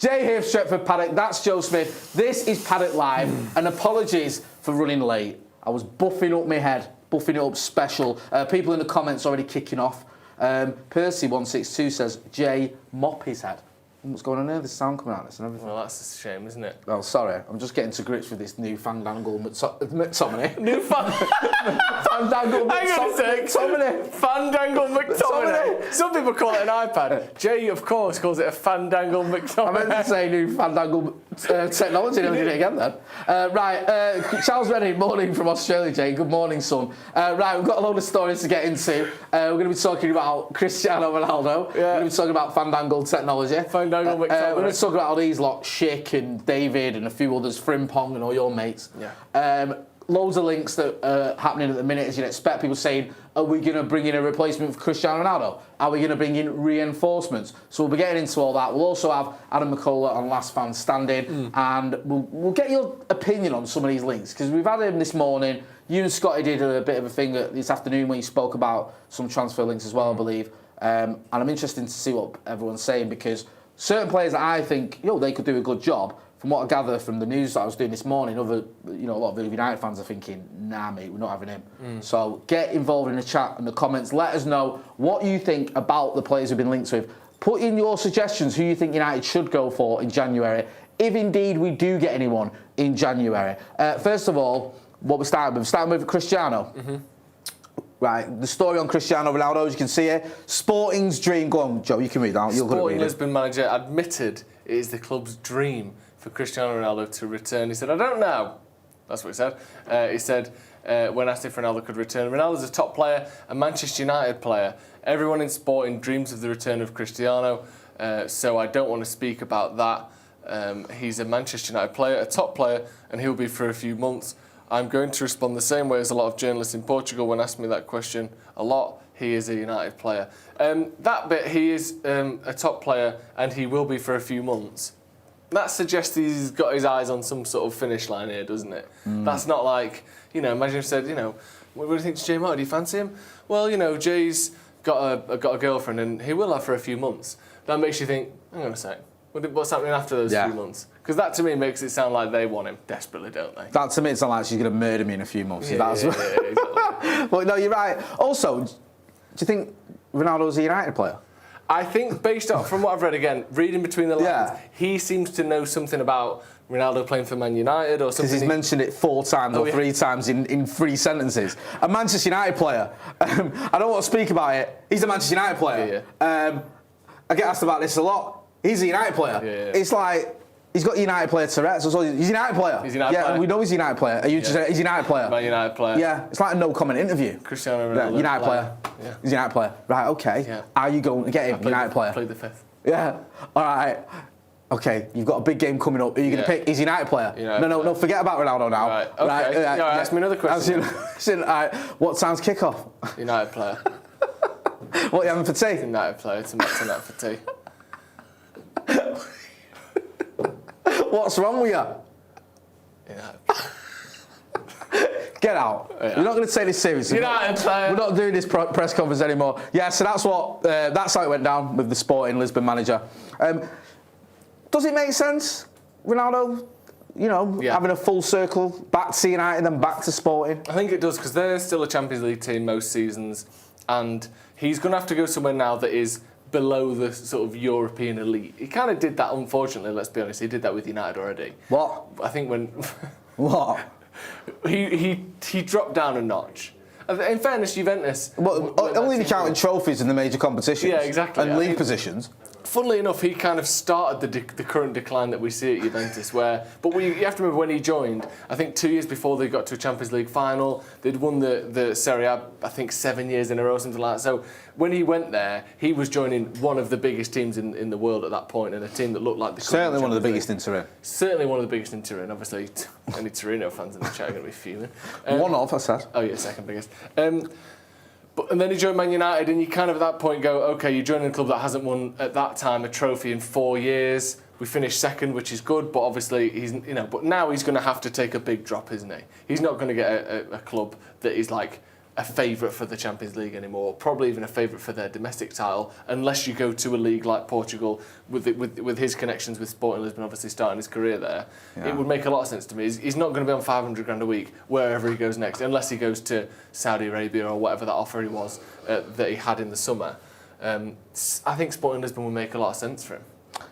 Jay here, Stretford, Paddock. That's Joe Smith. This is Paddock Live. And apologies for running late. I was buffing up my head, buffing it up special. People in the comments already kicking off. Percy162 says, Jay, mop his head. What's going on there? There's sound coming out of this and everything. Well, that's a shame, isn't it? Oh, sorry. I'm just getting to grips with this new fandangle McTominay. New fandangle McTominay. Fandangle McTominay. Some people call it an iPad. Jay, of course, calls it a fandangle McTominay. I meant to say new fandangle technology. I did it again then. Charles Rennie, morning from Australia, Jay. Good morning, son. Right, we've got a load of stories to get into. We're going to be talking about Cristiano Ronaldo. Yeah. We're going to be talking about fandangle technology. We're going to talk about all these lot, Schick and David and a few others, Frimpong and all your mates. Yeah. Loads of links that are happening at the minute, as you'd expect. People saying, are we going to bring in a replacement for Cristiano Ronaldo? Are we going to bring in reinforcements? So we'll be getting into all that. We'll also have Adam McCullough on Last Fan Standing, and we'll get your opinion on some of these links, because we've had him this morning. You and Scotty did a bit of a thing this afternoon when you spoke about some transfer links as well, I believe. And I'm interested to see what everyone's saying, because certain players that I think, they could do a good job. From what I gather from the news that I was doing this morning, a lot of United fans are thinking, nah, mate, we're not having him. So get involved in the chat and the comments. Let us know what you think about the players we've been linked with. Put in your suggestions who you think United should go for in January, if indeed we do get anyone in January. First of all, what we're starting with Cristiano. Right, the story on Cristiano Ronaldo, as you can see here. Sporting's dream. Go on, Joe, you can read that. Sporting Lisbon manager admitted it is the club's dream for Cristiano Ronaldo to return. He said, I don't know. That's what he said. He said, when asked if Ronaldo could return, Ronaldo's a top player, a Manchester United player. Everyone in Sporting dreams of the return of Cristiano, so I don't want to speak about that. He's a Manchester United player, a top player, and he'll be for a few months. I'm going to respond the same way as a lot of journalists in Portugal when asked me that question a lot. He is a United player. That bit, he is a top player and he will be for a few months. That suggests he's got his eyes on some sort of finish line here, doesn't it? That's not like, imagine if he said, what do you think to Jay Moore? Do you fancy him? Well, Jay's got a girlfriend and he will have for a few months. That makes you think, hang on a sec, what's happening after those few months? Because that to me makes it sound like they want him desperately, don't they? That to me it sounds like she's going to murder me in a few months. Yeah, exactly. Well, no, you're right. Also, do you think Ronaldo's a United player? I think based on, from what I've read again, reading between the lines, he seems to know something about Ronaldo playing for Man United or something. Because he's mentioned it 4 times or 3 times in 3 sentences. A Manchester United player. I don't want to speak about it. He's a Manchester United player. I get asked about this a lot. He's a United player. It's like, he's got United player Tourette's. He's a United player. He's a United player. We know he's a United player. Are you just saying he's a United player? Man United player. Yeah, it's like a no-comment interview. Cristiano Ronaldo. United player. Yeah. He's a United player. Right, okay. Yeah. Are you going to get him? United player. Played the 5th. Yeah. All right. Okay, you've got a big game coming up. Who are you going to pick? He's a United player. No, forget about Ronaldo now. Right, okay. Ask me another question. All right. What time's kick-off? United player. What are you having for tea? United player. Tonight for tea. What's wrong with you? Get out. We're not going to take this seriously. United player. We're not doing this press conference anymore. Yeah, so that's how it went down with the Sporting Lisbon manager. Does it make sense, Ronaldo, having a full circle back to United and then back to Sporting? I think it does, because they're still a Champions League team most seasons, and he's going to have to go somewhere now that is below the sort of European elite. He kind of did that, unfortunately, let's be honest. He did that with United already. What? I think when... What? He dropped down a notch. In fairness, Juventus... Well, only counting trophies in the major competitions. Yeah, exactly. And league positions. Funnily enough, he kind of started the current decline that we see at Juventus, but you have to remember when he joined, I think 2 years before they got to a Champions League final, they'd won the Serie A, I think 7 years in a row, something like that. So when he went there, he was joining one of the biggest teams in the world at that point, and a team that looked like the certainly one of the biggest in Turin. Certainly one of the biggest in Turin. Obviously, any Torino fans in the chat are going to be fuming. One of, I said. Oh yeah, second biggest. And then he joined Man United, and you kind of at that point go, okay, you're joining a club that hasn't won at that time a trophy in 4 years. We finished second, which is good, but obviously but now he's going to have to take a big drop, isn't he? He's not going to get a club that is like a favourite for the Champions League anymore, probably even a favourite for their domestic title, unless you go to a league like Portugal with his connections with Sporting Lisbon, obviously starting his career there. Yeah. It would make a lot of sense to me. He's not going to be on 500 grand a week wherever he goes next, unless he goes to Saudi Arabia or whatever that offer he was that he had in the summer. I think Sporting Lisbon would make a lot of sense for him.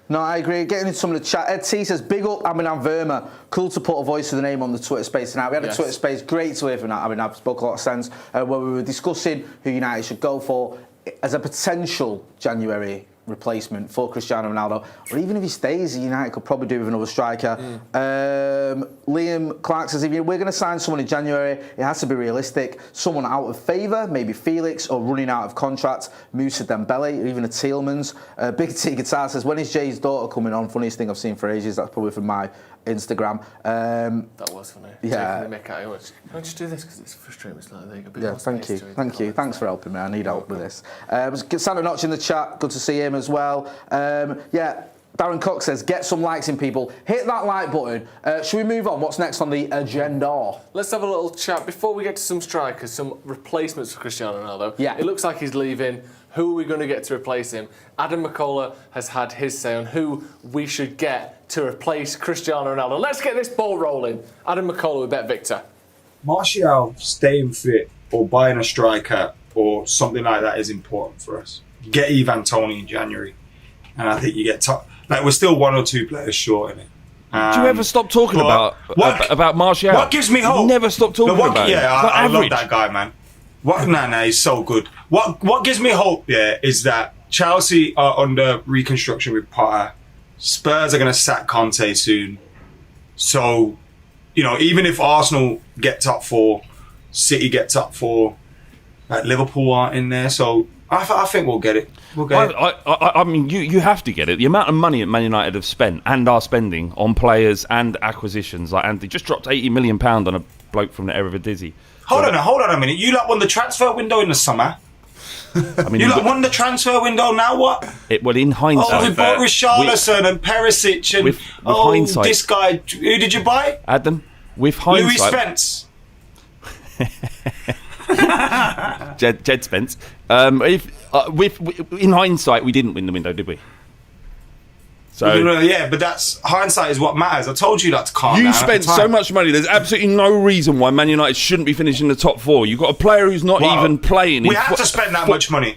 No, I agree. Getting into some of the chat. Ed T says, big up Aminav Verma. Cool to put a voice to the name on the Twitter space tonight. We had a Twitter space. Great to hear from that. Aminav spoke a lot of sense where we were discussing who United should go for as a potential January replacement for Cristiano Ronaldo, or even if he stays, United could probably do with another striker. Liam Clark says, if we're going to sign someone in January, it has to be realistic. Someone out of favour, maybe Felix, or running out of contract, Moussa Dembele, or even a Tielemans. Big T Guitar says, when is Jay's daughter coming on? Funniest thing I've seen for ages. That's probably from my Instagram. That was funny. Yeah. Can I just do this because it's frustrating? It's like, there you go. Yeah, thank you. Thanks for helping me. I need help with this. Santa Notch in the chat. Good to see him as well. Darren Cox says, get some likes in, people. Hit that like button. Should we move on? What's next on the agenda? Let's have a little chat before we get to some strikers, some replacements for Cristiano Ronaldo. Yeah. It looks like he's leaving. Who are we going to get to replace him? Adam McCullough has had his say on who we should get to replace Cristiano Ronaldo. Let's get this ball rolling. Adam McCullough with Bet Victor. Martial staying fit or buying a striker or something like that is important for us. Get Ivan Toney in January, and I think you get we're still one or two players short in it. Do you ever stop talking about Martial? What gives me hope? You never stop talking about him. Yeah, I love that guy, man. He's so good. What gives me hope, is that Chelsea are under reconstruction with Potter. Spurs are going to sack Conte soon. So, even if Arsenal get top 4, City get top 4, Liverpool aren't in there. So I think we'll get it. I mean, you have to get it. The amount of money that Man United have spent and are spending on players and acquisitions, like Andy just dropped £80 million on a bloke from the Eredivisie. Hold on a minute. You won the transfer window in the summer. I mean, you won the transfer window. Now what? In hindsight, we bought Richarlison and Perisic and with hindsight, this guy. Who did you buy? Adam. With hindsight, Louis Spence. Jed Spence. In hindsight, we didn't win the window, did we? So but that's hindsight is what matters. I told you that to calm down. You spent so much money. There's absolutely no reason why Man United shouldn't be finishing the top 4. You've got a player who's not even playing. We had to spend that much money.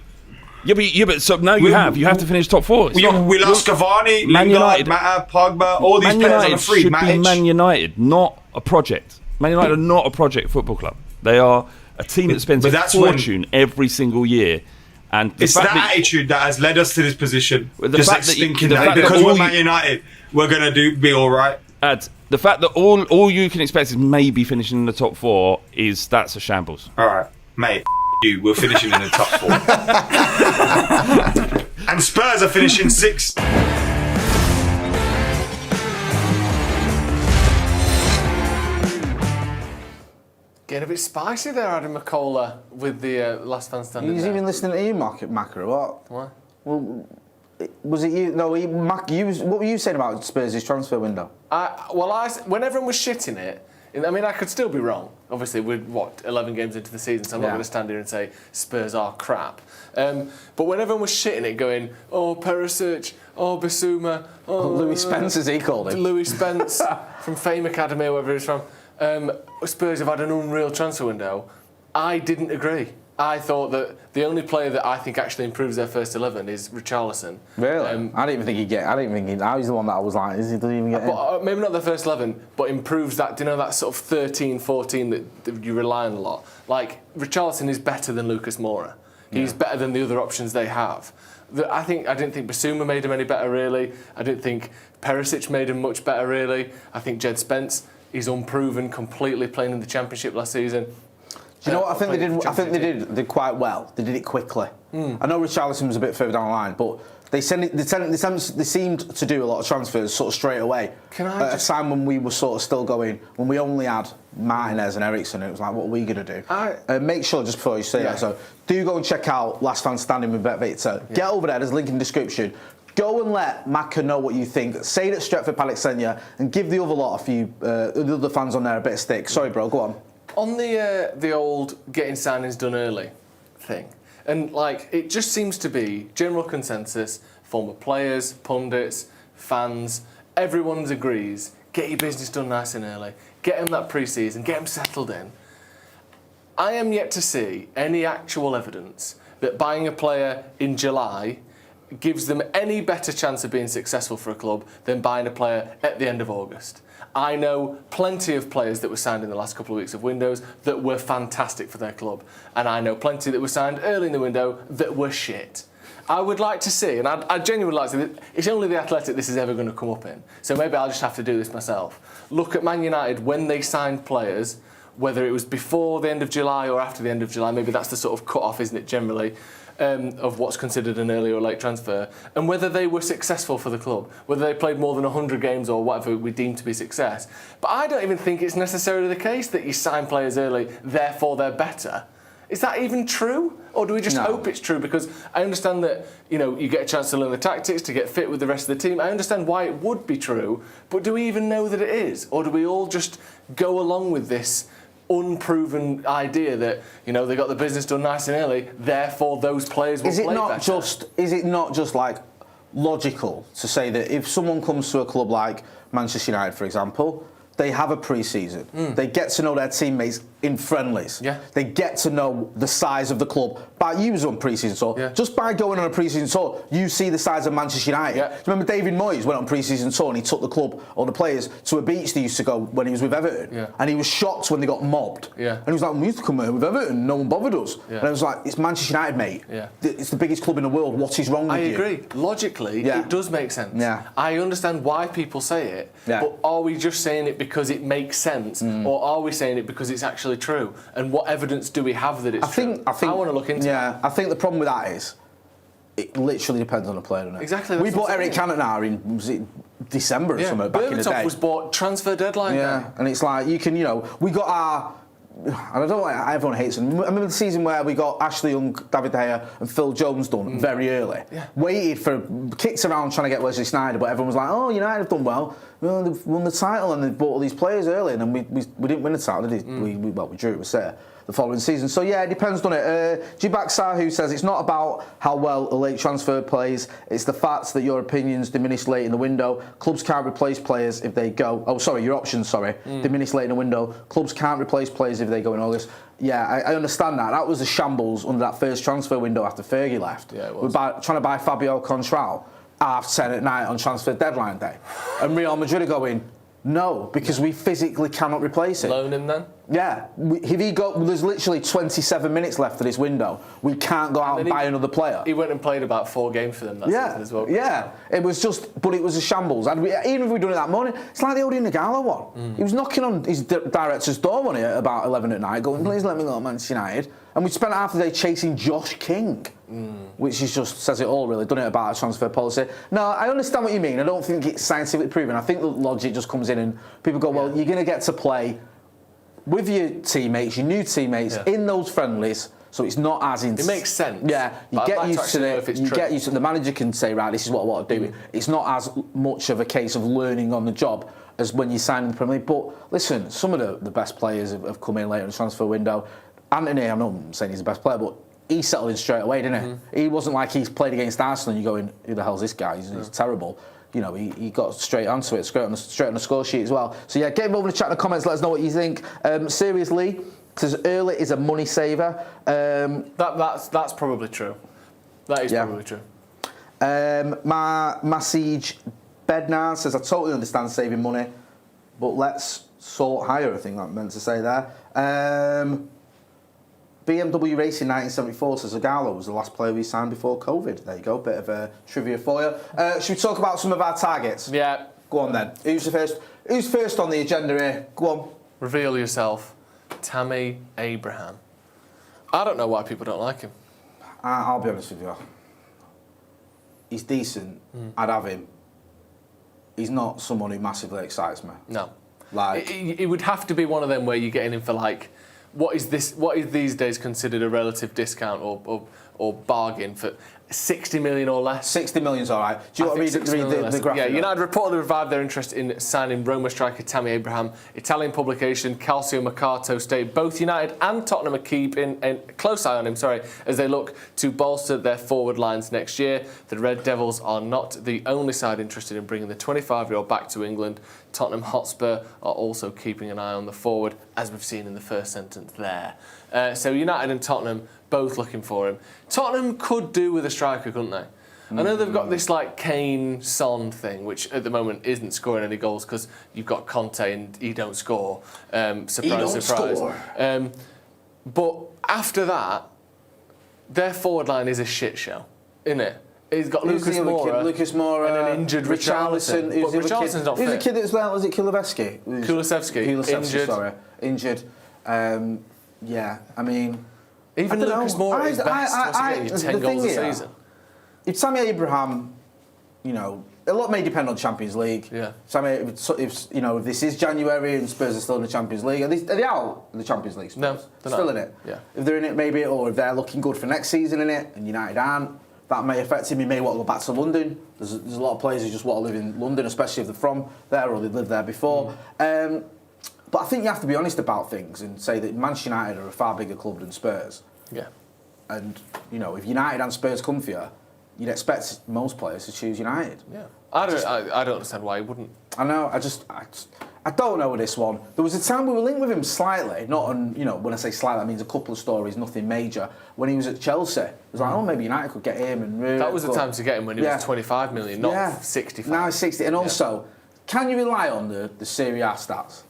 But so now you have to finish top 4. We lost Cavani, Lingard, Mata, Pogba, all these players on the free. Should be Man United, not a project. Man United are not a project football club. They are a team that spends a fortune every single year. And it's that attitude that has led us to this position. Just thinking that because we're Man United, we're going to be all right. The fact that all you can expect is maybe finishing in the top 4 that's a shambles. All right, mate. We're finishing in the top 4, and Spurs are finishing 6th. Getting a bit spicy there, Adam McCullough, with the last man standing. He's even listening to you, Macca, or what? What? Well, was it you? No, what were you saying about Spurs' transfer window? When everyone was shitting it, I could still be wrong. Obviously, we're 11 games into the season, so I'm not going to stand here and say Spurs are crap. But when everyone was shitting it, going, oh, Perisic, oh, Bissouma, oh... Louis Spence, as he called him. Louis Spence from Fame Academy, or wherever he's from. Spurs have had an unreal transfer window. I didn't agree. I thought that the only player that I think actually improves their first 11 is Richarlison. Really? I didn't even think he'd get. I was the one that I was like, is he doesn't even get in? Maybe not their first 11, but improves that. Do you know that sort of 13, 14 that you rely on a lot? Like Richarlison is better than Lucas Moura. He's better than the other options they have. I didn't think Bissouma made him any better really. I didn't think Perisic made him much better really. I think Jed Spence is unproven, completely playing in the Championship last season. Do you know what I think they did? I think they did quite well. They did it quickly. I know Richarlison was a bit further down the line, but they seemed to do a lot of transfers sort of straight away. At a time when we were sort of still going, when we only had Martinez and Eriksen, it was like, what are we going to do? Make sure, just before you say that, so do go and check out Last Man Standing with Bet Victor. Get over there, there's a link in the description. Go and let Macca know what you think. Say that Stretford Paddock sent you, and give the other lot the other fans on there a bit of stick. Sorry, bro, go on. On the old getting signings done early thing, and like it just seems to be general consensus, former players, pundits, fans, everyone agrees, get your business done nice and early, get them that pre-season, get them settled in. I am yet to see any actual evidence that buying a player in July gives them any better chance of being successful for a club than buying a player at the end of August. I know plenty of players that were signed in the last couple of weeks of windows that were fantastic for their club, and I know plenty that were signed early in the window that were shit. I would like to see, and I genuinely like to see, it's only the Athletic this is ever going to come up in, so maybe I'll just have to do this myself. Look at Man United when they signed players, whether it was before the end of July or after the end of July, maybe that's the sort of cut-off, isn't it, generally, of what's considered an early or late transfer, and whether they were successful for the club, whether they played more than 100 games or whatever we deem to be success. But I don't even think it's necessarily the case that you sign players early, therefore they're better. Is that even true? Or do we just hope it's true? Because I understand that, you get a chance to learn the tactics, to get fit with the rest of the team. I understand why it would be true, but do we even know that it is? Or do we all just go along with this unproven idea that they got the business done nice and early, therefore those players will play better? Is it not just like logical to say that if someone comes to a club like Manchester United, for example, they have a pre-season, they get to know their teammates in friendlies, they get to know the size of the club by using on pre-season tour. Just by going on a pre-season tour, you see the size of Manchester United. Do you remember David Moyes went on pre-season tour and he took the club or the players to a beach they used to go when he was with Everton, and he was shocked when they got mobbed. And he was like, we used to come here with Everton, no one bothered us. And I was like, it's Manchester United, mate. It's the biggest club in the world. What is wrong with you? I agree. Logically, it does make sense. I understand why people say it, but are we just saying it because it makes sense, or are we saying it because it's actually true? And what evidence do we have that it's true? I want to look into it. I think the problem with that is it literally depends on the player, doesn't it? Exactly. We bought Eric Cantona in, was it December or something back in the day? Was bought transfer deadline day. And it's like, you can, we got our... I don't know why everyone hates them. I remember the season where we got Ashley Young, David De Gea and Phil Jones done very early. Waited for... Kicked around trying to get Wesley Sneijder, but everyone was like, oh, United have done well. They've won the title and they've bought all these players early, and then we didn't win the title, did we? We drew it with Sarah the following season. So yeah, it depends, doesn't it? Jibak Sahu says it's not about how well a late transfer plays, it's the fact that your opinions diminish late in the window. Clubs can't replace players if they go... Oh, sorry, your options, diminish late in the window. Clubs can't replace players if they go in August. Yeah, I understand that. That was a shambles under that first transfer window after Fergie left. Yeah, it was. We're trying to buy Fabio Contral 10:30 at night on transfer deadline day. And Real Madrid are going, no, because we physically cannot replace him. Loan him then? Yeah. There's literally 27 minutes left of this window. We can't go out and buy another player. He went and played about 4 games for them that season as well. Yeah. It was a shambles. Even if we'd done it that morning, it's like the Odi Nagala one. He was knocking on his director's door one at about 11 at night, going, please let me go to Manchester United. And we spent half the day chasing Josh King, which is just says it all, really, done it about a transfer policy. No, I understand what you mean. I don't think it's scientifically proven. I think the logic just comes in and people go, well, you're going to get to play with your teammates, your new teammates, in those friendlies, so it's not as intense. It makes sense. Yeah, you get used to it. You get used to it. The manager can say, right, this is what I want to do. It's not as much of a case of learning on the job as when you sign in the Premier League. But listen, some of the best players have come in later in the transfer window. Anthony, I'm not saying he's the best player, but he settled in straight away, didn't he? He wasn't like he's played against Arsenal and you're going, who the hell's this guy? He's terrible. He got straight onto it, straight on the score sheet as well. So yeah, get involved in the chat in the comments, let us know what you think. Seriously, says early is a money saver. That's probably true. That is probably true. Massage Bednar says, I totally understand saving money, but let's sort higher, I think that meant to say there. BMW Racing 1974 says Zagallo was the last player we signed before COVID. There you go, bit of a trivia for you. Should we talk about some of our targets? Yeah. Go on then. Who's first on the agenda here? Go on. Reveal yourself. Tammy Abraham. I don't know why people don't like him. I'll be honest with you. He's decent. I'd have him. He's not someone who massively excites me. No. Like it would have to be one of them where you're getting him for like, what is these days considered a relative discount or or bargain for 60 million or less. 60 million's all right. Do you want to read the graphic? Yeah, United reportedly revived their interest in signing Roma striker Tammy Abraham. Italian publication Calcio Mercato stated both United and Tottenham are keeping a close eye on him, as they look to bolster their forward lines next year. The Red Devils are not the only side interested in bringing the 25-year-old back to England. Tottenham Hotspur are also keeping an eye on the forward, as we've seen in the first sentence there. So United and Tottenham both looking for him. Tottenham could do with a striker, couldn't they? I know they've got this like Kane Son thing, which at the moment isn't scoring any goals because you've got Conte and he don't score. Surprise. Score. But after that, their forward line is a shit show, isn't it? He's got Lucas Moura, and an injured Richarlison. But Richarlison's not fit. Who's the kid as well? Is it Kulusevski? Injured. Injured. Yeah, I mean... Even Lucas Moura is best once you get 10 goals a season. If Tammy Abraham, a lot may depend on Champions League. Yeah. If this is January and Spurs are still in the Champions League, are they out in the Champions League? Spurs? No, they're still not. in it. Yeah. If they're in it, maybe, or if they're looking good for next season in it, and United aren't, that may affect him. He may want to go back to London. There's a lot of players who just want to live in London, especially if they're from there or they've lived there before. But I think you have to be honest about things and say that Manchester United are a far bigger club than Spurs. Yeah. And, if United and Spurs come for you, you'd expect most players to choose United. Yeah. I don't understand why he wouldn't. I know, I don't know with this one. There was a time we were linked with him slightly, not on, when I say slightly, that means a couple of stories, nothing major. When he was at Chelsea, it was like, maybe United could get him. And that was the time to get him when he was 25 million, not 65. Now he's 60. And also, can you rely on the Serie A stats?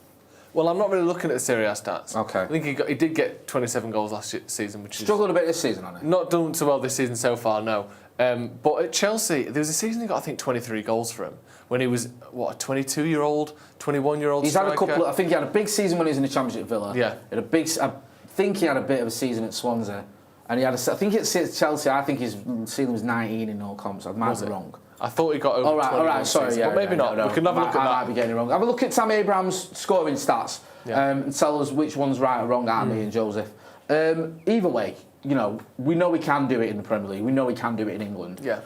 Well, I'm not really looking at the Serie A stats. Okay. I think he did get 27 goals last season, which struggled a bit this season, hasn't he? Not done so well this season so far, no. But at Chelsea, there was a season he got, I think, 23 goals for him when he was, a 22-year-old, 21-year-old He's striker. had a couple. I think he had a big season when he was in the Championship at Villa. Yeah. I think he had a bit of a season at Swansea, and he had. I think at Chelsea, I think his ceiling was 19 in all comps. I might be wrong. I thought he got over 20. All right, sorry, season, but maybe not. No. We can have a look at that. I might be getting it wrong. Have a look at Tammy Abraham's scoring stats and tell us which one's right or wrong, me and Joseph. Either way, we know he can do it in the Premier League. We know he can do it in England. Yeah.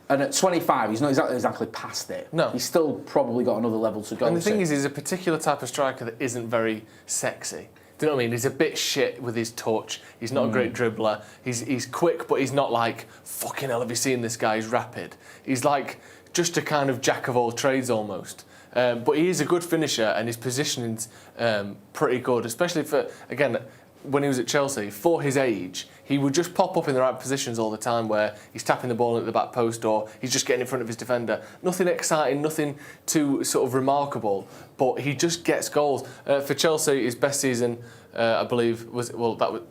And at 25, he's not exactly past it. No. He's still probably got another level to go. And the thing is, he's a particular type of striker that isn't very sexy. Do you know what I mean? He's a bit shit with his touch. He's not a great dribbler. He's quick, but he's not like, fucking hell, have you seen this guy? He's rapid. He's like just a kind of jack of all trades almost. But he is a good finisher and his positioning's pretty good, especially for, again, when he was at Chelsea, for his age, he would just pop up in the right positions all the time where he's tapping the ball at the back post or he's just getting in front of his defender. Nothing exciting, nothing too sort of remarkable, but he just gets goals. For Chelsea, his best season, I believe, was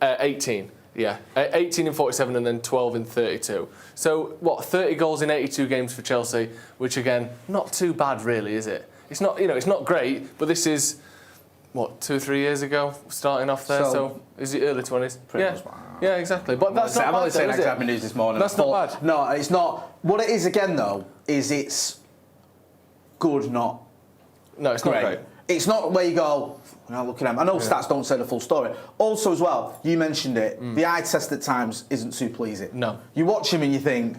18. Yeah, 18 in 47 and then 12 in 32. So, 30 goals in 82 games for Chelsea, which again, not too bad really, is it? It's not, it's not great, but this is... 2 or 3 years ago, starting off there. So is it early 20s? Yeah, exactly. But that's not bad. I'm only saying I grabbed my news this morning. That's not bad. No, it's not. What it is again though is it's good, not. No, it's not great. It's not where you go. Look at him. I know stats don't say the full story. Also, as well, you mentioned it. The eye test at times isn't too pleasing. No. You watch him and you think,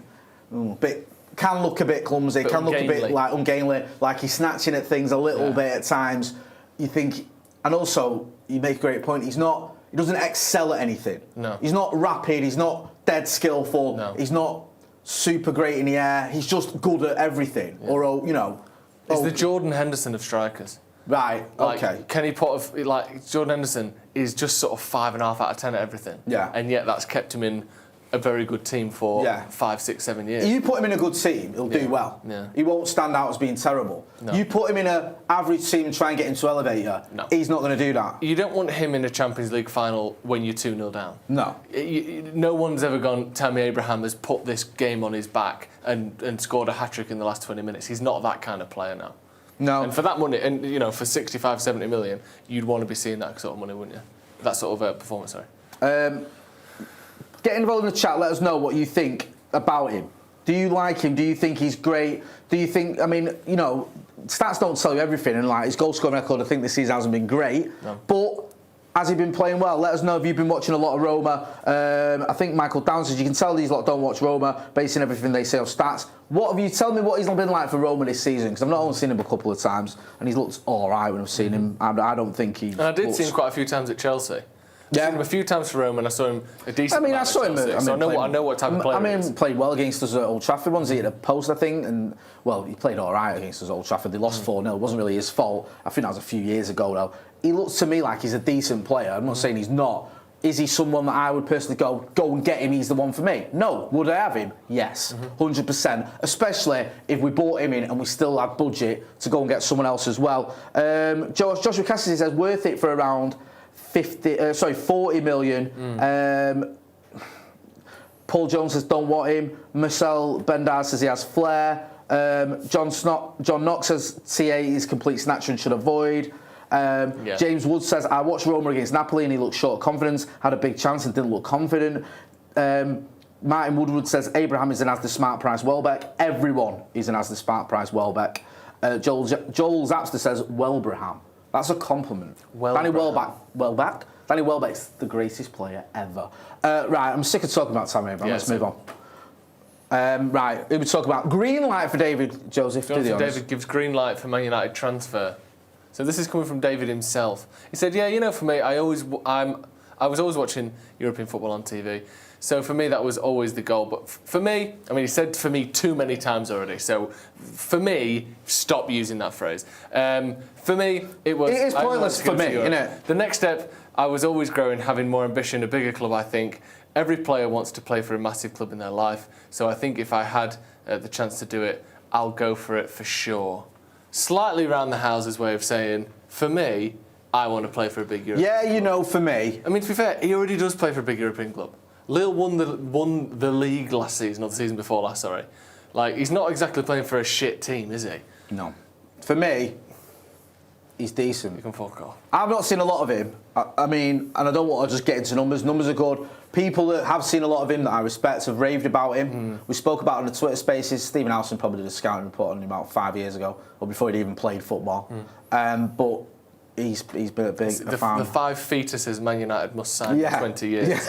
can look a bit clumsy, can look a bit like ungainly, like he's snatching at things a little bit at times. You think. And also, you make a great point, he doesn't excel at anything. No. He's not rapid, he's not dead skillful, he's not super great in the air, he's just good at everything. Yeah. Or, He's the Jordan Henderson of strikers. Right, okay. Kenny Potter, Jordan Henderson is just sort of 5.5 out of 10 at everything. Yeah. And yet that's kept him in a very good team for 5, 6, 7 years. You put him in a good team, he'll do well. Yeah. He won't stand out as being terrible. No. You put him in an average team and try and get him to elevate you, he's not going to do that. You don't want him in a Champions League final when you're 2-0 down. No. No one's ever gone, Tammy Abraham has put this game on his back and scored a hat-trick in the last 20 minutes. He's not that kind of player now. No. And for that money, and for 65, 70 million, you'd want to be seeing that sort of money, wouldn't you? That sort of performance, sorry. Get involved in the chat. Let us know what you think about him. Do you like him? Do you think he's great? Do you think... stats don't tell you everything. And his goal scoring record, I think this season hasn't been great. No. But Has he been playing well? Let us know if you've been watching a lot of Roma. I think Michael Downs says you can tell these lot don't watch Roma, basing everything they say on stats. What have you? Tell me what he's been like for Roma this season, because I've not only seen him a couple of times, and he's looked all right when I've seen him. I don't think he. And I did see him quite a few times at Chelsea. Yeah. I've seen him a few times for Roma, and I saw him a decent. I saw him. So I know what type of player he is. He played well against us at Old Trafford once. He hit a post, I think, and well, he played all right against us at Old Trafford. They lost 4-0. It wasn't really his fault. I think that was a few years ago, though. He looks to me like he's a decent player. I'm not saying he's not. Is he someone that I would personally go and get him? He's the one for me. No. Would I have him? Yes, 100%. Especially if we bought him in and we still had budget to go and get someone else as well. Joshua Cassidy says worth it for around 40 million. Paul Jones says don't want him. Marcel Bendard says he has flair. John Knox says TA is complete snatcher and should avoid. James Wood says I watched Roma against Napoli and he looked short of confidence, had a big chance and didn't look confident. Martin Woodward says Abraham is an as the smart price Welbeck. Everyone is an as the smart price Welbeck. Joel Zapster says Welbraham. That's a compliment. Danny Welbeck. Danny Welbeck's the greatest player ever. Right, I'm sick of talking about Tammy Abraham. Let's move on. Right, we talk about green light for David Joseph. David gives green light for Man United transfer. So this is coming from David himself. He said, "Yeah, you know, for me, I was always watching European football on TV. So for me, that was always the goal. But for me, I mean, he said for me too many times already. So for me, stop using that phrase. For me, it was. It is pointless for me, isn't it? The next step, I was always growing, having more ambition, a bigger club. I think every player wants to play for a massive club in their life. So I think if I had the chance to do it, I'll go for it for sure." Slightly round the houses way of saying, for me, I want to play for a big European club. You know, for me. I mean, to be fair, he already does play for a big European club. Lille won the league last season, or the season before last, sorry. Like, he's not exactly playing for a shit team, is he? No. For me, he's decent. You can fuck off. I've not seen a lot of him. I mean, and I don't want to just get into numbers. Numbers are good. People that have seen a lot of him that I respect have raved about him. We spoke about it on the Twitter Spaces. Stephen Alson probably did a scouting report on him about 5 years ago, or before he'd even played football. But he's been a big fan. The 5 fetuses Man United must sign for 20 years. Yeah.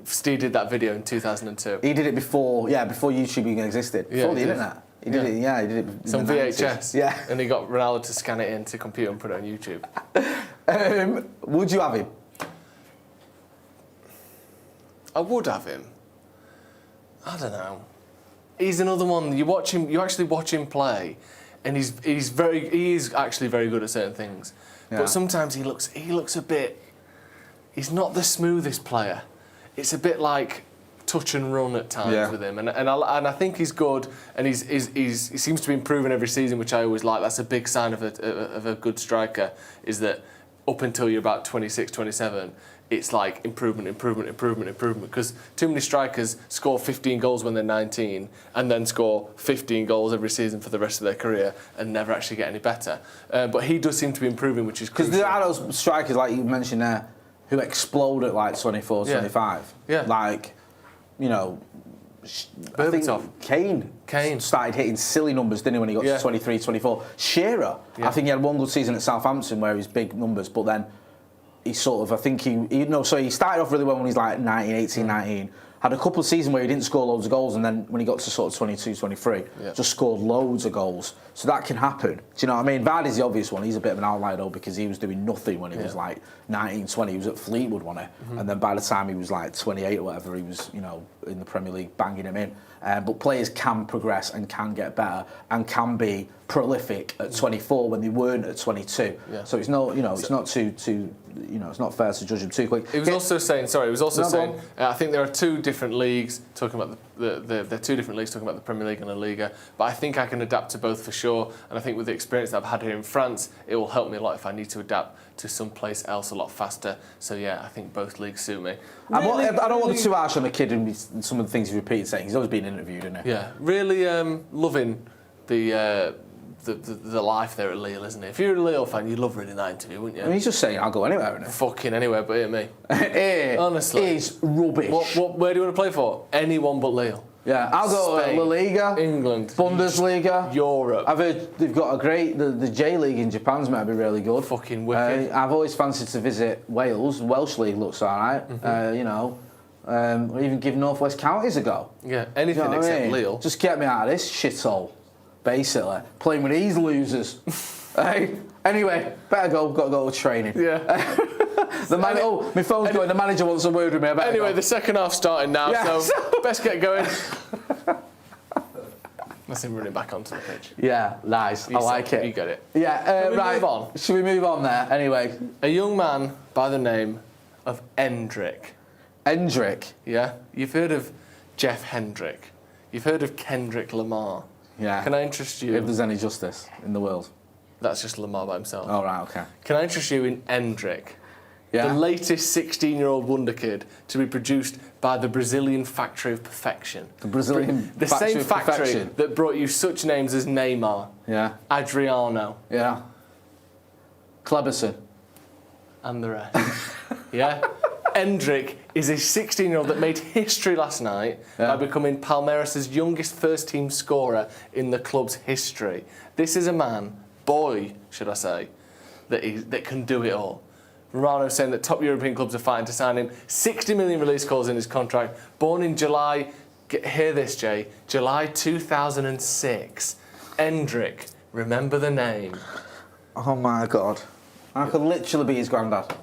Steve did that video in 2002. He did it before YouTube even existed. Before the internet. He did it. He did it. It's on VHS. Yeah. And he got Ronaldo to scan it into a computer and put it on YouTube. Would you have him? I would have him. I don't know. He's another one. You watch him. You actually watch him play, and he is actually very good at certain things. Yeah. But sometimes he looks a bit. He's not the smoothest player. It's a bit like touch and run at times with him, and I think he's good, and he seems to be improving every season, which I always like. That's a big sign of a good striker, is that up until you're about 26, 27, it's like improvement, because too many strikers score 15 goals when they're 19 and then score 15 goals every season for the rest of their career and never actually get any better. But he does seem to be improving, which is crucial. Because there are those strikers, like you mentioned there, who explode at like 24, 25. Yeah. Like, you know, I think Kane started hitting silly numbers, didn't he, when he got to 23, 24. Shearer, I think he had one good season at Southampton where he was big numbers, but then he sort of, I think he started off really well when he was like 19, 18, 19. Had a couple of seasons where he didn't score loads of goals, and then when he got to sort of 22, 23, just scored loads of goals. So that can happen. Do you know what I mean? Vardy's the obvious one. He's a bit of an outlier, though, because he was doing nothing when he was like 19, 20. He was at Fleetwood, wasn't he? And then by the time he was like 28 or whatever, he was, in the Premier League banging him in. But players can progress and can get better and can be prolific at 24 when they weren't at 22. Yeah. So it's not, it's not too, it's not fair to judge him too quick. He was also saying, I think there are two different leagues talking about the two different leagues talking about the Premier League and La Liga. But I think I can adapt to both for sure. And I think with the experience that I've had here in France, it will help me a lot if I need to adapt to someplace else a lot faster. So yeah, I think both leagues suit me. I don't want to be too harsh on the kid and some of the things he's repeated saying. He's always been interviewed, isn't he? Yeah, really loving the life there at Lille, isn't it? If you're a Lille fan, you'd love reading that interview, wouldn't you? I mean, he's just saying, I'll go anywhere, isn't he? Fucking anywhere but here, me. Honestly. It's rubbish. Where do you want to play for? Anyone but Lille. Yeah, I'll go Spain, La Liga, England, Bundesliga, Europe. I've heard they've got a great. The J League in Japan's might be really good. Fucking wicked. I've always fancied to visit Wales. Welsh League looks alright. You know, or even give North West Counties a go. Yeah, anything You know what except I mean? Lille. Just get me out of this shithole, basically. Playing with these losers. Hey. Anyway, better go. Got to go to training. Yeah. My phone's going. The manager wants a word with me. Anyway, the second half's starting now, Yeah. so best get going. Let's him running back onto the pitch. Yeah, nice. I like it. You get it. Yeah, Can we right. move on? Should we move on there? Anyway, A young man by the name of Hendrick. Hendrick. Yeah? You've heard of Jeff Hendrick. You've heard of Kendrick Lamar. Yeah. Can I interest you? If there's any justice in the world. That's just Lamar by himself. Oh, right, okay. Can I interest you in Hendrick? Yeah. The latest 16-year-old wonder kid to be produced by the Brazilian Factory of Perfection. The Brazilian The Factory same of factory Perfection. that brought you such names as Neymar, Yeah. Adriano, Yeah. Cleberson. and the rest. Yeah? Hendrick is a 16-year-old that made history last night Yeah. by becoming Palmeiras' youngest first-team scorer in the club's history. This is a man, boy, should I say, that can do it all. Romano saying that top European clubs are fighting to sign him. 60 million release clause in his contract. Born in July, hear this, Jay, July 2006. Hendrick, remember the name. Oh, my God. I could literally be his granddad.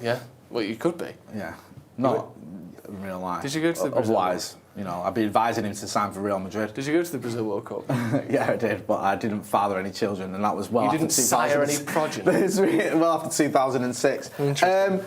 Yeah? Well, you could be. Yeah. Not in real life. Did you go to the Brazil Otherwise, you know, I'd be advising him to sign for Real Madrid. Did you go to the Brazil World Cup? Yeah, I did, but I didn't father any children, and that was well You after didn't sire any 2006. progeny? It's really well after 2006. Interesting.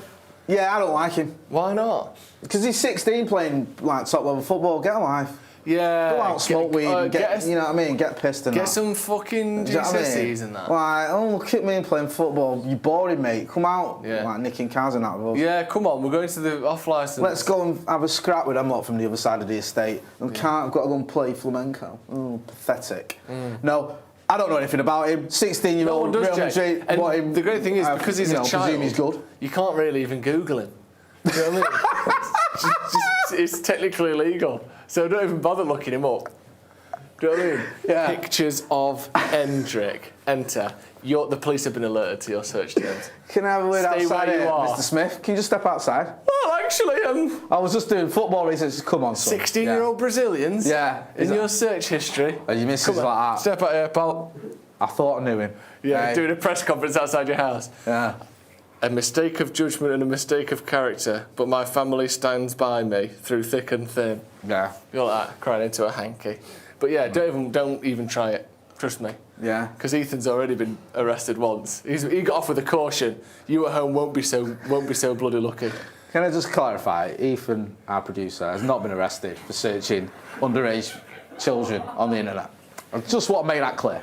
Yeah, I don't like him. Why not? Because he's 16 playing like top level football. Get a life. Yeah. Go out, smoke weed, and get you know what I mean? Get pissed and Get that. some fucking Do you know what I mean? GCSEs and that. Like, oh, look at me playing football. You're boring, mate. Come out. Yeah. Like nicking cars and that with us. Yeah, come on, we're going to the off-licence. Let's go and have a scrap with them lot from the other side of the estate. I've got to go and play flamenco. Oh, pathetic. No, I don't know anything about him. 16-year-old No one Real does, Jay. Madrid. And what him- the great thing is, because he's you know, a child, presume he's good. you can't really even Google him. Do you know what I mean? It's technically illegal, so don't even bother looking him up. Do you know what I mean? Yeah. Pictures of Hendrick. Enter. The police have been alerted to your search terms. Can I have a word Stay outside where you here, are. Mr. Smith? Can you just step outside? Well, actually, I was just doing football research. Come on, son. 16-year-old Brazilians. Yeah. In your search history. Are you misses Come on, like that? step out here, pal. I thought I knew him. Yeah, Hey. doing a press conference outside your house. Yeah. A mistake of judgment and a mistake of character, but my family stands by me through thick and thin. Yeah. You're like that, crying into a hanky. But yeah, don't even try it. Trust me. Yeah. Because Ethan's already been arrested once. He got off with a caution. You at home won't be so bloody lucky. Can I just clarify? Ethan, our producer, has not been arrested for searching underage children on the internet. I just want to make that clear.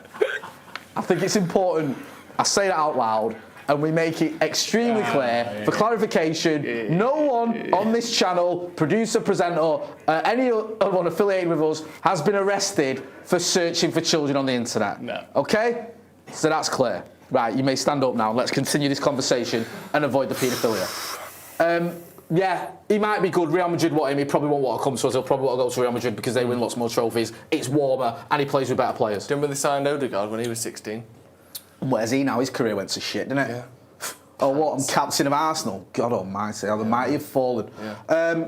I think it's important I say that out loud and we make it extremely clear for clarification. No one on this channel, producer, presenter, anyone affiliated with us has been arrested for searching for children on the internet. No. Okay? So that's clear. Right, you may stand up now. Let's continue this conversation and avoid the paedophilia. Yeah, he might be good. Real Madrid want him. He probably won't want to come to us. He'll probably want to go to Real Madrid because they win lots more trophies. It's warmer and he plays with better players. Do you remember they signed Odegaard when he was 16? Where's he now? His career went to shit, didn't it? Yeah. Oh, what? I'm captain of Arsenal. God almighty, how the mighty have fallen.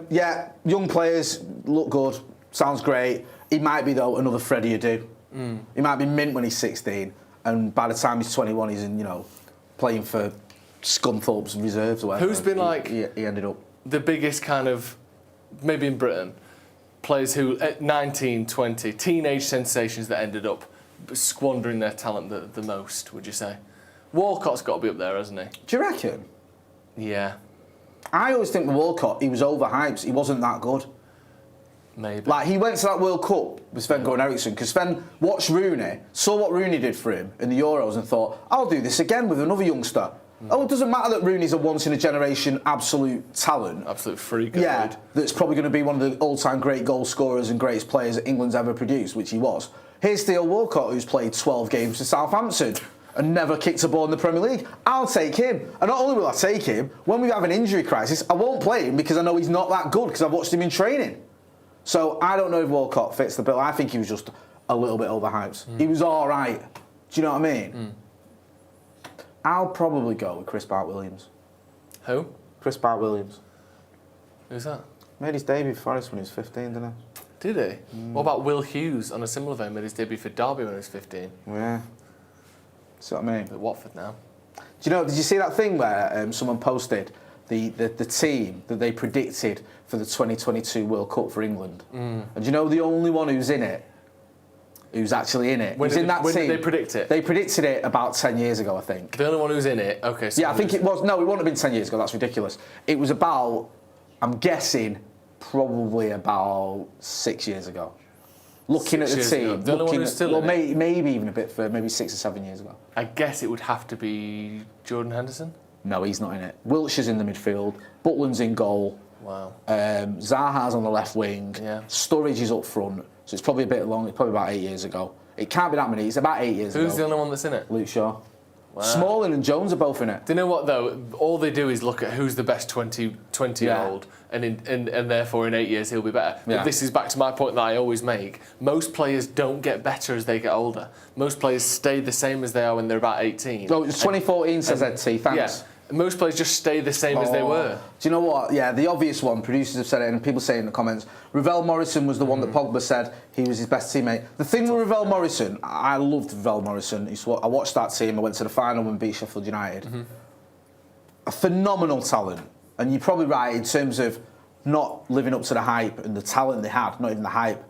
Yeah, young players look good. Sounds great. He might be, though, another Freddie Adu. He might be mint when he's 16, and by the time he's 21, he's in, playing for Scunthorpe's reserves or whatever. Who's been like he ended up the biggest kind of, maybe in Britain, players who at 19, 20, teenage sensations that ended up squandering their talent the most, would you say? Walcott's got to be up there, hasn't he? Do you reckon? Yeah, I always think with Walcott, he was overhyped. He wasn't that good. maybe. Like, he went to that World Cup with Sven-Göran Eriksson because Sven watched Rooney, saw what Rooney did for him in the Euros and thought, I'll do this again with another youngster. Oh, it doesn't matter that Rooney's a once-in-a-generation absolute talent. Absolute freak. Yeah, that's probably going to be one of the all-time great goal scorers and greatest players that England's ever produced, which he was. Here's Theo Walcott, who's played 12 games for Southampton and never kicked a ball in the Premier League. I'll take him. And not only will I take him, when we have an injury crisis, I won't play him because I know he's not that good because I've watched him in training. So I don't know if Walcott fits the bill. I think he was just a little bit overhyped. He was all right. Do you know what I mean? I'll probably go with Chris Bart-Williams. Who? Chris Bart-Williams. Who's that? Made his debut for Forest when he was 15, didn't he? Did he? What about Will Hughes on a similar vein? Made his debut for Derby when he was 15. Yeah. See what I mean? At Watford now. Do you know? Did you see that thing where someone posted the team that they predicted for the 2022 World Cup for England? And do you know the only one who's in it? Who's actually in it? When, who's did, in that when team. did they predict it? They predicted it about 10 years ago, I think. The only one who's in it? Okay. So Yeah, I think it was. No, it wouldn't have been 10 years ago. That's ridiculous. It was about, I'm guessing, probably about 6 years ago. Looking at the 6 years ago. team. The only one who's still in it? Maybe even a bit further, maybe 6 or 7 years ago. I guess it would have to be Jordan Henderson. No, he's not in it. Wiltshire's in the midfield. Butland's in goal. Wow. Zaha's on the left wing. Yeah. Sturridge is up front. So it's probably a bit long. It's probably about 8 years ago. It can't be that many. It's about 8 years ago. Who's the only one that's in it? Luke Shaw. Wow. Smalling and Jones are both in it. Do you know what though? All they do is look at who's the best 20-year-old, and therefore in 8 years he'll be better. Yeah. But this is back to my point that I always make. Most players don't get better as they get older. Most players stay the same as they are when they're about 18. Oh, it's 2014, says Ed T. Thanks. Yeah. Most players just stay the same as they were. Do you know what? Yeah, the obvious one, producers have said it and people say it in the comments, Ravel Morrison was the one that Pogba said he was his best teammate. The thing with Ravel Morrison, I loved Ravel Morrison. I watched that team, I went to the final and beat Sheffield United. A phenomenal talent. And you're probably right in terms of not living up to the hype and the talent they had, not even the hype.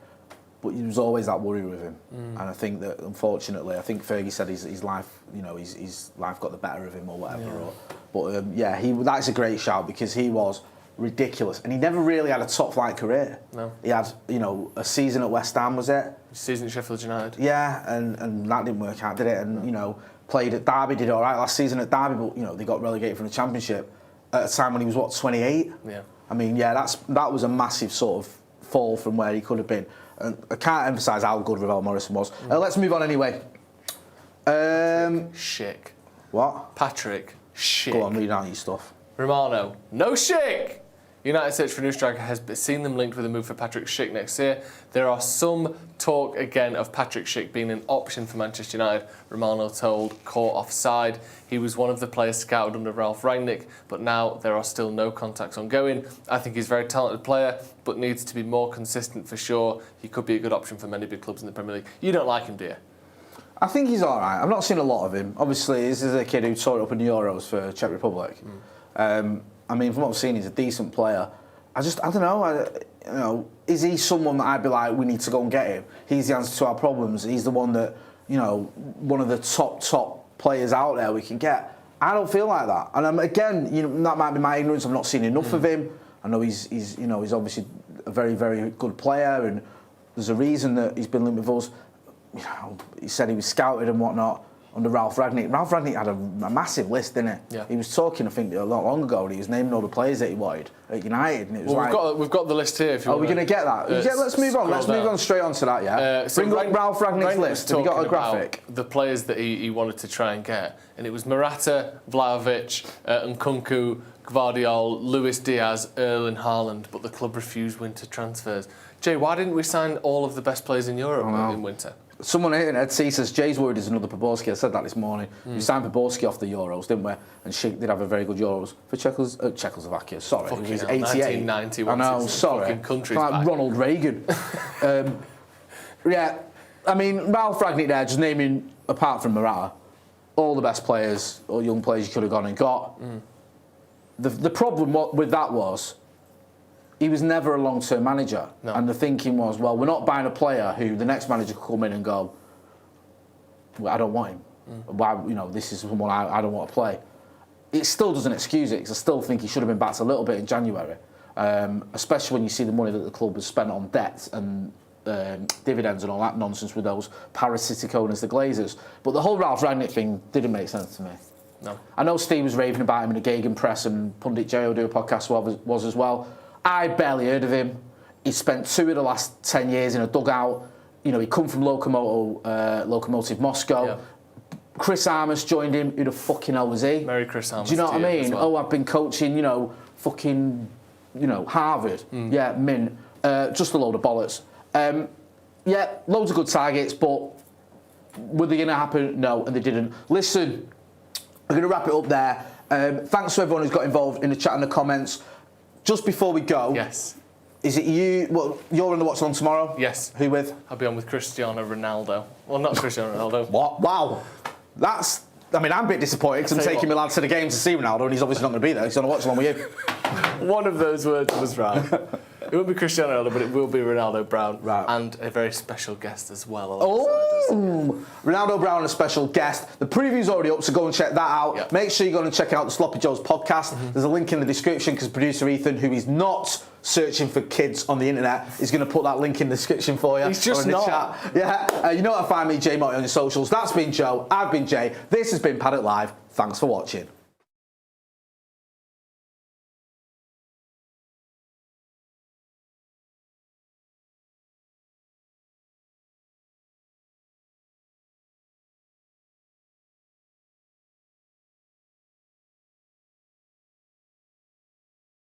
But there was always that worry with him, and I think that unfortunately, I think Fergie said his life, you know, his life got the better of him or whatever. Yeah. But that's a great shout because he was ridiculous, and he never really had a top flight career. No. He had, you know, a season at West Ham, was it? Season at Sheffield United. Yeah, and that didn't work out, did it? And you know, played at Derby, did all right last season at Derby, but you know they got relegated from the Championship at a time when he was what 28. Yeah. I mean, yeah, that was a massive sort of fall from where he could have been. And I can't emphasise how good Ravel Morrison was. Let's move on anyway. Schick. What? Patrick Schick. Go on, read out your stuff. Romano. No Schick! United search for a new striker has seen them linked with a move for Patrick Schick next year. There are some talk again of Patrick Schick being an option for Manchester United. Romano told Caught Offside he was one of the players scouted under Ralph Rangnick, but now there are still no contacts ongoing. I think he's a very talented player, but needs to be more consistent for sure. He could be a good option for many big clubs in the Premier League. You don't like him, do you? I think he's all right. I've not seen a lot of him. Obviously, this is a kid who tore it up in the Euros for Czech Republic. I mean, from what I've seen, he's a decent player. I don't know. Is he someone that I'd be like, we need to go and get him? He's the answer to our problems. He's the one that, you know, one of the top players out there we can get. I don't feel like that. And again, you know, that might be my ignorance. I've not seen enough of him. I know he's obviously a very, very good player, and there's a reason that he's been linked with us. You know, he said he was scouted and whatnot under Ralph Rangnick. Ralph Rangnick had a massive list, didn't he? Yeah. He was talking, I think, a lot long ago, and he was naming all the players that he wanted at United, and it was we've got the list here. If you we're going to get that? Yeah, let's move on. Let's move on straight on to that. Yeah. Bring up Ralph Rangnick's list. Have you got a graphic? The players that he wanted to try and get, and it was Morata, Vlahovic, Nkunku, Gvardiol, Luis Diaz, Erling Haaland, but the club refused winter transfers. Jay, why didn't we sign all of the best players in Europe in winter? Someone here, Ed C, says Jay's worried there's another Poborski. I said that this morning. We signed Poborski off the Euros, didn't we? And Schick did have a very good Euros for Czechoslovakia. Sorry, Fucking it was hell, 88. 1990. I know, sorry. Countries like back. Ronald Reagan. Yeah, I mean, Ralph Rangnick there, just naming, apart from Morata, all the best players or young players you could have gone and got. The problem with that was, he was never a long-term manager. No. And the thinking was, well, we're not buying a player who the next manager could come in and go, well, I don't want him. Why, you know, this is someone I don't want to play. It still doesn't excuse it, because I still think he should have been backed a little bit in January, especially when you see the money that the club has spent on debt and dividends and all that nonsense with those parasitic owners, the Glazers. But the whole Ralph Rangnick thing didn't make sense to me. No. I know Steve was raving about him in a Gegenpress, and Pundit J.O. do a podcast was as well. I barely heard of him. He spent 2 of the last 10 years in a dugout. You know, he come from Lokomotiv Moscow. Yeah. Chris Armas joined him. Who the fucking hell was he? Merry Chris Armas. Do you know what I as mean? well. Oh, I've been coaching, you know, fucking, you know, Harvard. Yeah, mint. just a load of bollocks. Yeah, loads of good targets, but were they going to happen? No, and they didn't. Listen, I'm going to wrap it up there. Thanks to everyone who's got involved in the chat and the comments. Just before we go, Yes. is it you? Well, you're on the What's On tomorrow? Yes. Who with? I'll be on with Cristiano Ronaldo. Well, not Cristiano Ronaldo. What? Wow. I'm a bit disappointed because I'm taking my lad to the game to see Ronaldo and he's obviously not going to be there. He's going to watch along with you. One of those words was right. It won't be Cristiano Ronaldo, but it will be Ronaldo Brown. Right. And a very special guest as well. Oh, Ronaldo Brown, a special guest. The preview's already up, so go and check that out. Yep. Make sure you go and check out the Sloppy Joe's podcast. There's a link in the description because producer Ethan, who is not searching for kids on the internet, is going to put that link in the description for you. He's just or in the not. Chat. Yeah, you know how to find me, Jay Motti, on your socials. That's been Joe. I've been Jay. This has been Paddock Live. Thanks for watching.